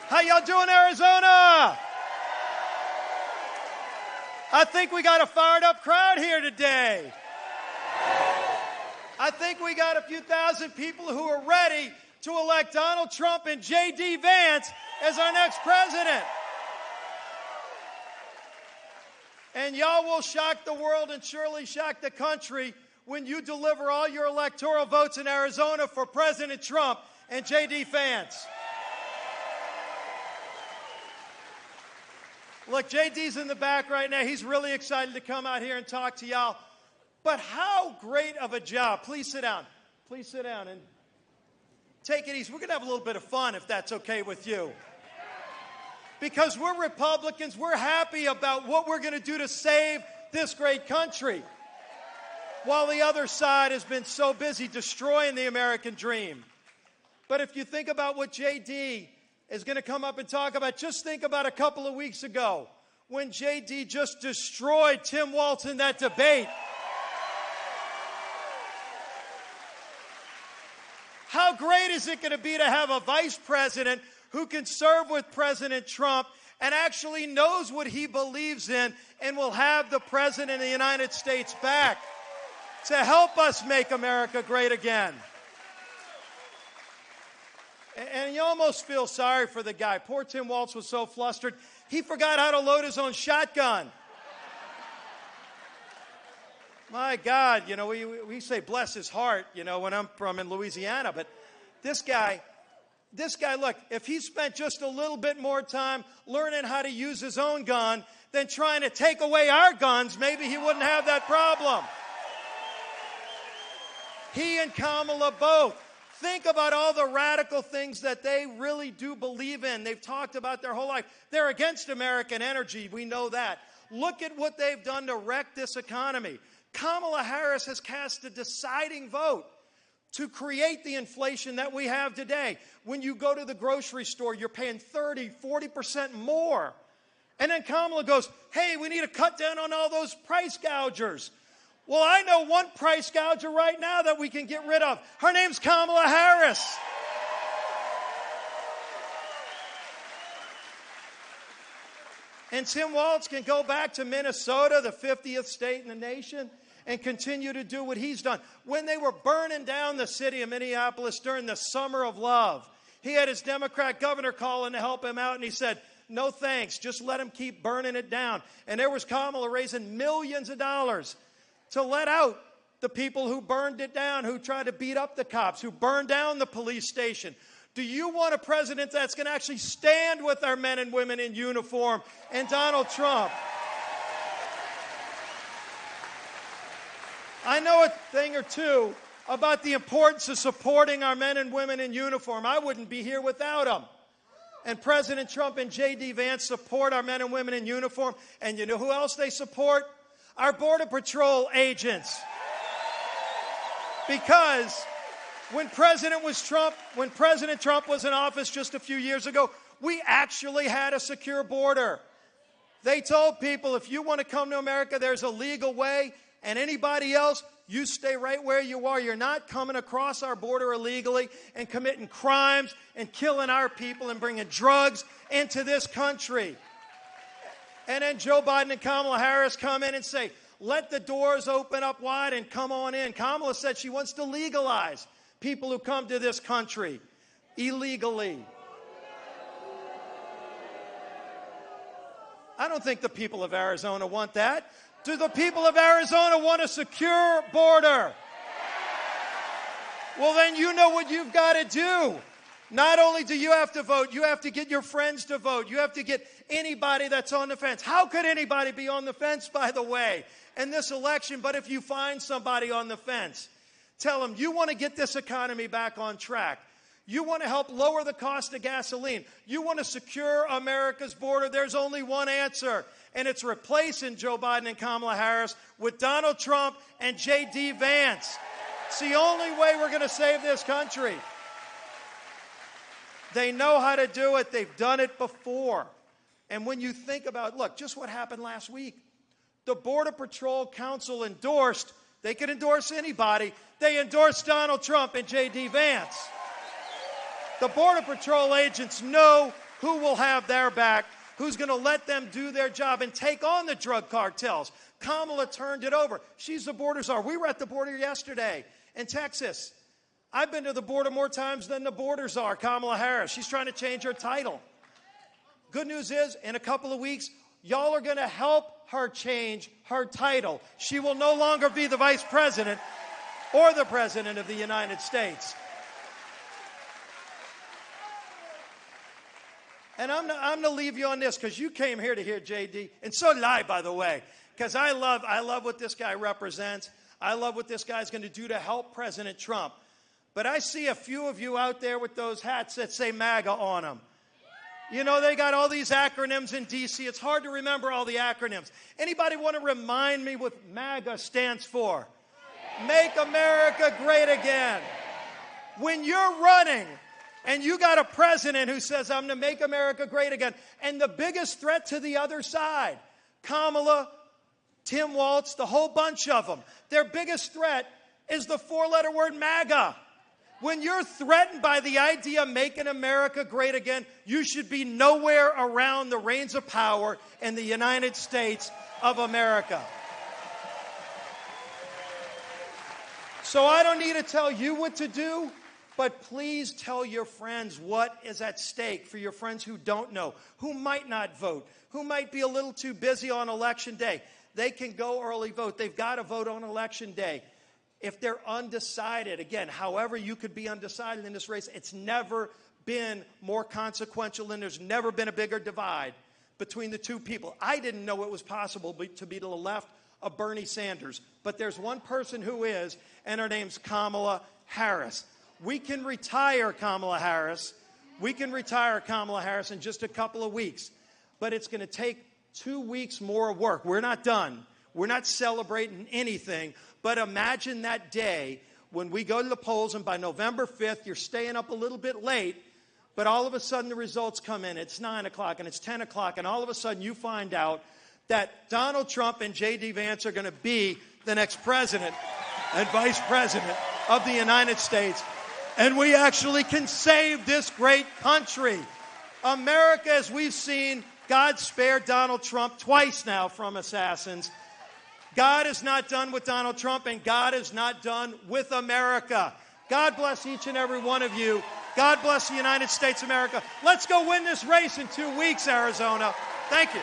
How y'all doing, Arizona? I think we got a fired up crowd here today. I think we got a few thousand people who are ready to elect Donald Trump and J.D. Vance as our next president. And y'all will shock the world and surely shock the country when you deliver all your electoral votes in Arizona for President Trump and J.D. Vance. Look, JD's in the back right now. He's really excited to come out here and talk to y'all. But how great of a job. Please sit down. Please sit down and take it easy. We're going to have a little bit of fun if that's okay with you. Because we're Republicans. We're happy about what we're going to do to save this great country. While the other side has been so busy destroying the American dream. But if you think about what JD is going to come up and talk about, just think about a couple of weeks ago when JD just destroyed Tim Walz in that debate. How great is it going to be to have a vice president who can serve with President Trump and actually knows what he believes in and will have the president of the United States back to help us make America great again. And you almost feel sorry for the guy. Poor Tim Walz was so flustered, he forgot how to load his own shotgun. My God, you know, we say bless his heart, you know, when I'm from in Louisiana. But this guy, look, if he spent just a little bit more time learning how to use his own gun than trying to take away our guns, maybe he wouldn't have that problem. He and Kamala both. Think about all the radical things that they really do believe in. They've talked about their whole life. They're against American energy. We know that. Look at what they've done to wreck this economy. Kamala Harris has cast a deciding vote to create the inflation that we have today. When you go to the grocery store, you're paying 30, 40% more. And then Kamala goes, hey, we need to cut down on all those price gougers. Well, I know one price gouger right now that we can get rid of. Her name's Kamala Harris. And Tim Walz can go back to Minnesota, the 50th state in the nation, and continue to do what he's done. When they were burning down the city of Minneapolis during the Summer of Love, he had his Democrat governor calling to help him out, and he said, no thanks, just let him keep burning it down. And there was Kamala raising millions of dollars to let out the people who burned it down, who tried to beat up the cops, who burned down the police station. Do you want a president that's going to actually stand with our men and women in uniform and Donald Trump? I know a thing or two about the importance of supporting our men and women in uniform. I wouldn't be here without them. And President Trump and J.D. Vance support our men and women in uniform. And you know who else they support? Our Border Patrol agents. Because when President Trump was in office just a few years ago, we actually had a secure border. They told people, if you want to come to America, there's a legal way, and anybody else, you stay right where you are. You're not coming across our border illegally and committing crimes and killing our people and bringing drugs into this country. And then Joe Biden and Kamala Harris come in and say, let the doors open up wide and come on in. Kamala said she wants to legalize people who come to this country illegally. I don't think the people of Arizona want that. Do the people of Arizona want a secure border? Well, then you know what you've got to do. Not only do you have to vote, you have to get your friends to vote. You have to get anybody that's on the fence. How could anybody be on the fence, by the way, in this election? But if you find somebody on the fence, tell them you want to get this economy back on track. You want to help lower the cost of gasoline. You want to secure America's border. There's only one answer, and it's replacing Joe Biden and Kamala Harris with Donald Trump and J.D. Vance. It's the only way we're going to save this country. They know how to do it. They've done it before. And when you think about, look, just what happened last week. The Border Patrol Council endorsed, they could endorse anybody, they endorsed Donald Trump and J.D. Vance. The Border Patrol agents know who will have their back, who's going to let them do their job and take on the drug cartels. Kamala turned it over. She's the border czar. We were at the border yesterday in Texas. I've been to the border more times than the border czar, Kamala Harris. She's trying to change her title. Good news is, in a couple of weeks, y'all are going to help her change her title. She will no longer be the vice president or the president of the United States. And I'm going to leave you on this because you came here to hear JD. And so did I, by the way, because I love what this guy represents. I love what this guy's going to do to help President Trump. But I see a few of you out there with those hats that say MAGA on them. You know, they got all these acronyms in D.C. It's hard to remember all the acronyms. Anybody want to remind me what MAGA stands for? Make America Great Again. When you're running and you got a president who says, I'm going to make America great again, and the biggest threat to the other side, Kamala, Tim Walz, the whole bunch of them, their biggest threat is the four-letter word MAGA. When you're threatened by the idea of making America great again, you should be nowhere around the reins of power in the United States of America. So I don't need to tell you what to do, but please tell your friends what is at stake for your friends who don't know, who might not vote, who might be a little too busy on Election Day. They can go early vote. They've got to vote on Election Day. If they're undecided, again, however you could be undecided in this race, it's never been more consequential and there's never been a bigger divide between the two people. I didn't know it was possible to be to the left of Bernie Sanders, but there's one person who is, and her name's Kamala Harris. We can retire Kamala Harris. We can retire Kamala Harris in just a couple of weeks, but it's going to take 2 weeks more work. We're not done. We're not celebrating anything. But imagine that day when we go to the polls and by November 5th, you're staying up a little bit late, but all of a sudden the results come in. It's 9 o'clock and it's 10 o'clock, and all of a sudden you find out that Donald Trump and J.D. Vance are going to be the next president and vice president of the United States. And we actually can save this great country. America, as we've seen, God spared Donald Trump twice now from assassins. God is not done with Donald Trump, and God is not done with America. God bless each and every one of you. God bless the United States of America. Let's go win this race in 2 weeks, Arizona. Thank you.